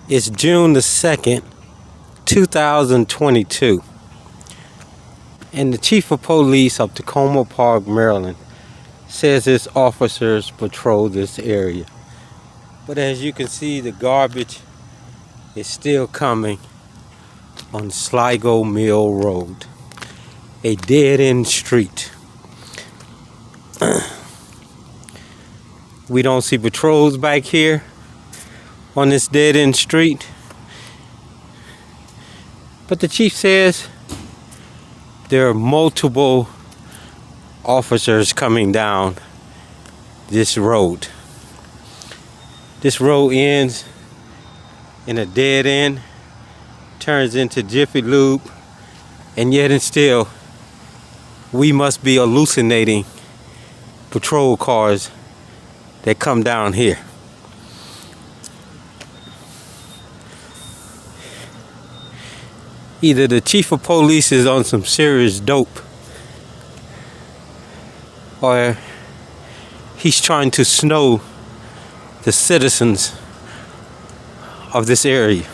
It's June the 2nd, 2022. And the Chief of Police of Takoma Park, Maryland says his officers patrol this area. But as you can see, the garbage is still coming on Sligo Mill Road, a dead-end street. We don't see patrols back here on this dead-end street. But the chief says there are multiple officers coming down this road. This road ends in a dead end, turns into Jiffy Lube, and yet and still we must be hallucinating patrol cars that come down here. Either the chief of police is on some serious dope, or he's trying to snow the citizens of this area.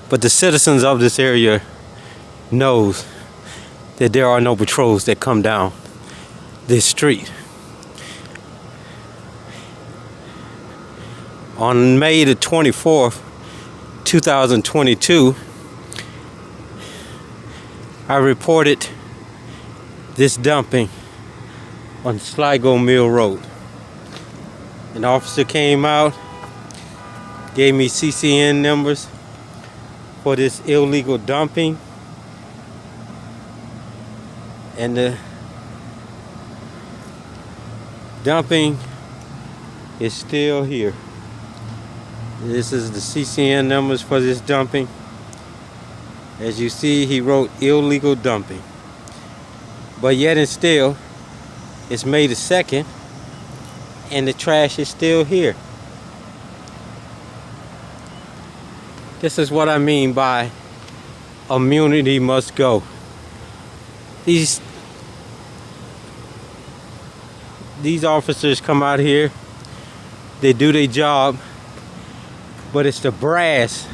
But the citizens of this area knows that there are no patrols that come down this street. On May the 24th, 2022, I reported this dumping on Sligo Mill Road. An officer came out, gave me CCN numbers for this illegal dumping, and the dumping is still here. This is the CCN numbers for this dumping. As you see, he wrote illegal dumping. But yet and still, it's May the 2nd, and the trash is still here. This is what I mean by immunity must go. These officers come out here, they do their job, but it's the brass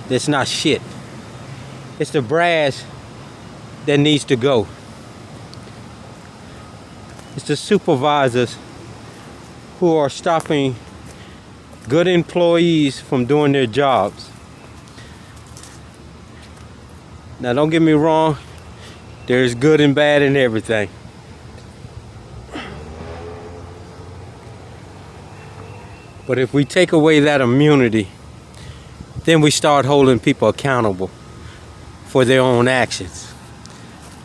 that's not shit. It's the brass that needs to go. It's the supervisors who are stopping good employees from doing their jobs. Now, don't get me wrong, there's good and bad in everything. But if we take away that immunity, then we start holding people accountable for their own actions.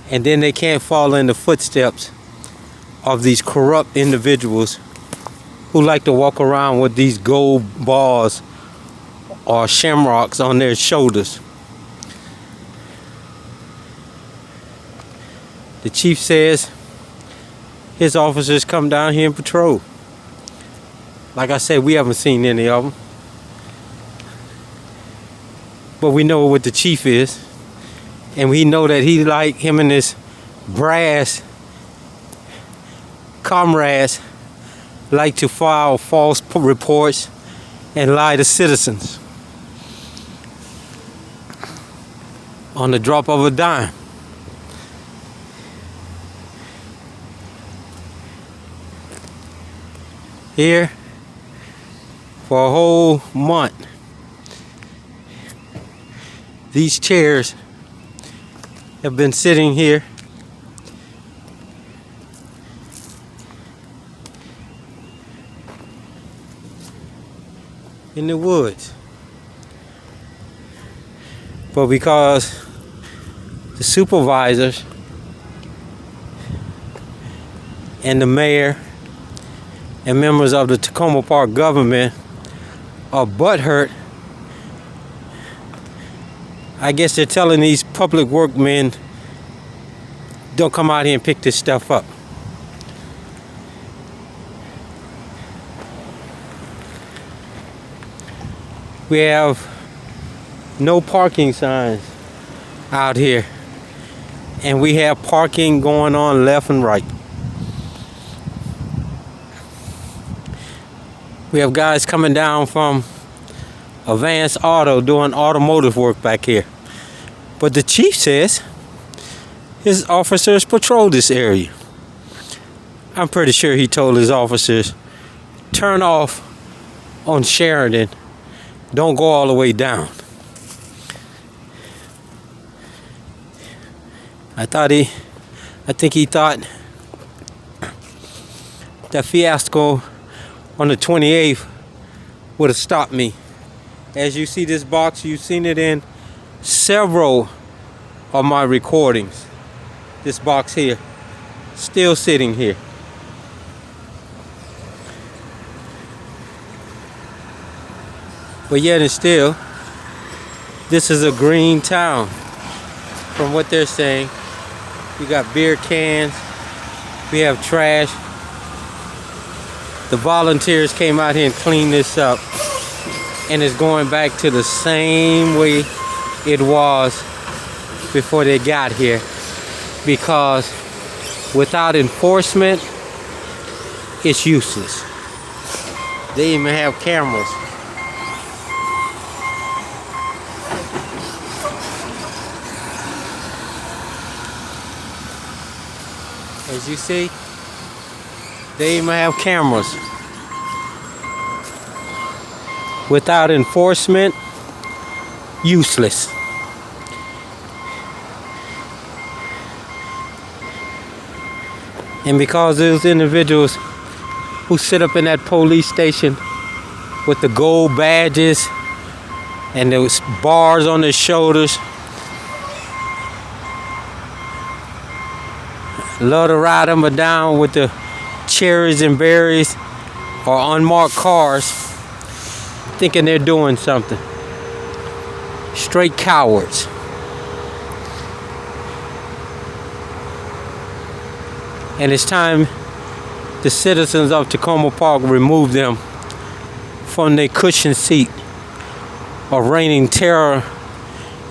And then they can't follow in the footsteps of these corrupt individuals who like to walk around with these gold balls or shamrocks on their shoulders. The chief says his officers come down here and patrol. Like I said, we haven't seen any of them. But we know what the chief is. And we know that he, like him and his brass comrades, like to file false reports and lie to citizens on the drop of a dime. Here, for a whole month, these chairs have been sitting here in the woods. But because the supervisors and the mayor and members of the Takoma Park government are butthurt, I guess they're telling these public workmen, don't come out here and pick this stuff up. We have no parking signs out here, and we have parking going on left and right. We have guys coming down from Advanced Auto doing automotive work back here. But the chief says his officers patrol this area. I'm pretty sure he told his officers, turn off on Sheridan. Don't go all the way down. I think he thought that fiasco on the 28th would have stopped me. As you see this box, you've seen it in several of my recordings. This box here, still sitting here. But yet and still, this is a green town. From what they're saying, we got beer cans, we have trash. The volunteers came out here and cleaned this up, and it's going back to the same way it was before they got here, because without enforcement, it's useless. They even have cameras. As you see, they even have cameras. Without enforcement, useless. And because those individuals who sit up in that police station with the gold badges and those bars on their shoulders, love to ride them down with the cherries and berries or unmarked cars, thinking they're doing something. Straight cowards. And it's time the citizens of Takoma Park remove them from their cushioned seat of raining terror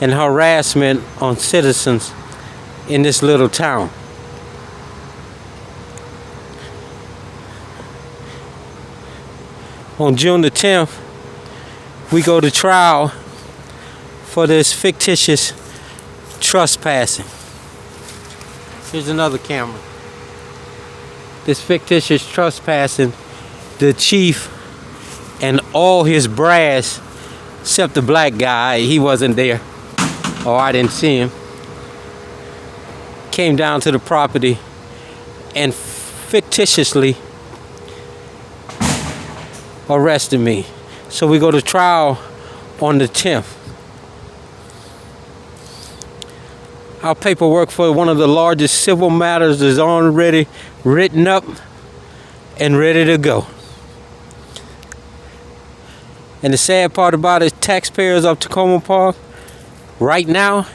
and harassment on citizens in this little town. On June the 10th, we go to trial for this fictitious trespassing. Here's another camera. This fictitious trespassing, the chief and all his brass, except the black guy, he wasn't there, or I didn't see him, came down to the property and fictitiously arrested me. So we go to trial on the 10th. Our paperwork for one of the largest civil matters is already written up and ready to go. And the sad part about it, taxpayers of Takoma Park, right now,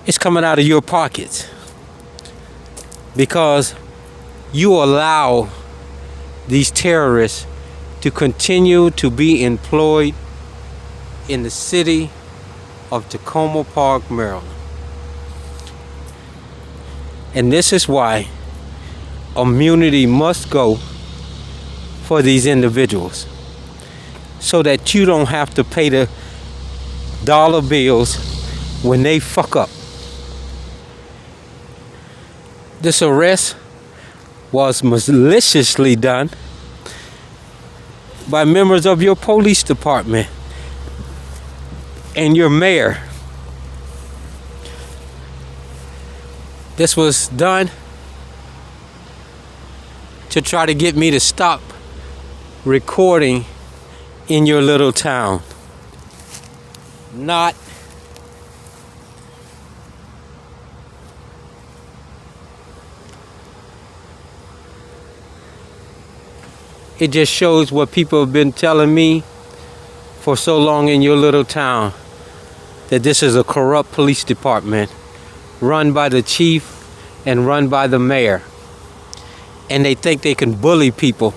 it's coming out of your pockets. Because you allow these terrorists to continue to be employed in the city of Takoma Park, Maryland. And this is why immunity must go for these individuals, so that you don't have to pay the dollar bills when they fuck up. This arrest was maliciously done by members of your police department and your mayor. This was done to try to get me to stop recording in your little town. Not it just shows what people have been telling me for so long in your little town, that this is a corrupt police department run by the chief and run by the mayor. And they think they can bully people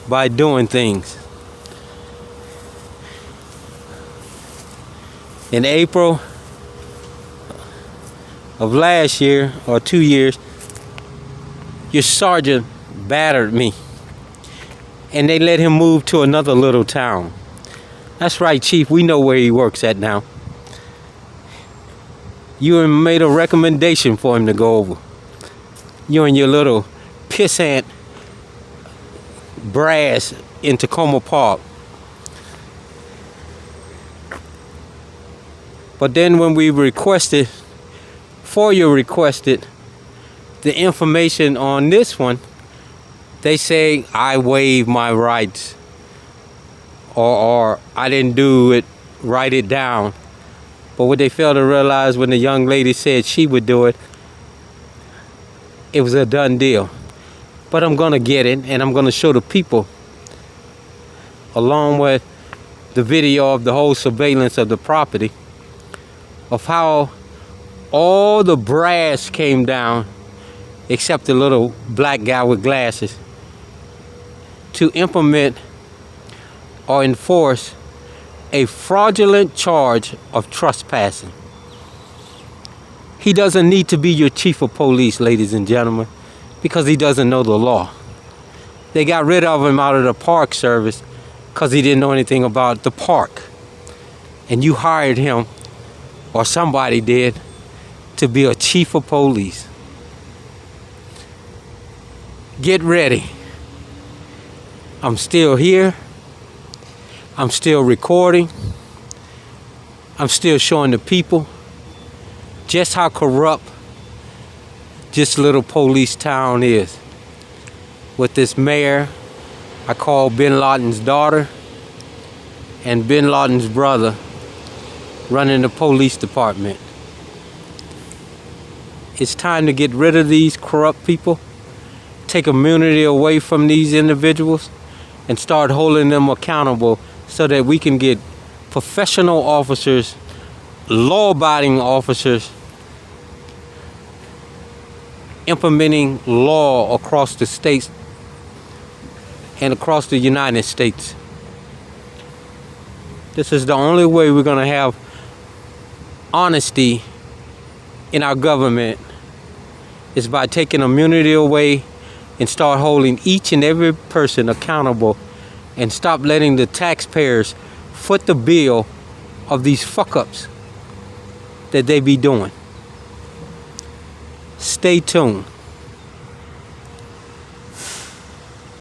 by doing things. In April of last year, or 2 years, your sergeant battered me. And they let him move to another little town. That's right, Chief. We know where he works at now. You made a recommendation for him to go over. You and your little pissant brass in Takoma Park. But then when we requested, the information on this one, they say I waive my rights, or I didn't do it, write it down. But what they failed to realize, when the young lady said she would do it, it was a done deal. But I'm gonna get it, and I'm gonna show the people, along with the video of the whole surveillance of the property, of how all the brass came down, except the little black guy with glasses, to implement or enforce a fraudulent charge of trespassing. He doesn't need to be your chief of police, ladies and gentlemen, because he doesn't know the law. They got rid of him out of the park service because he didn't know anything about the park. And you hired him, or somebody did, to be a chief of police. Get ready. I'm still here. I'm still recording. I'm still showing the people just how corrupt this little police town is. With this mayor, I call Bin Laden's daughter, and Bin Laden's brother running the police department. It's time to get rid of these corrupt people, take immunity away from these individuals, and start holding them accountable so that we can get professional officers, law-abiding officers, implementing law across the states and across the United States. This is the only way we're going to have honesty in our government, is by taking immunity away and start holding each and every person accountable, and stop letting the taxpayers foot the bill of these fuck-ups that they be doing. Stay tuned.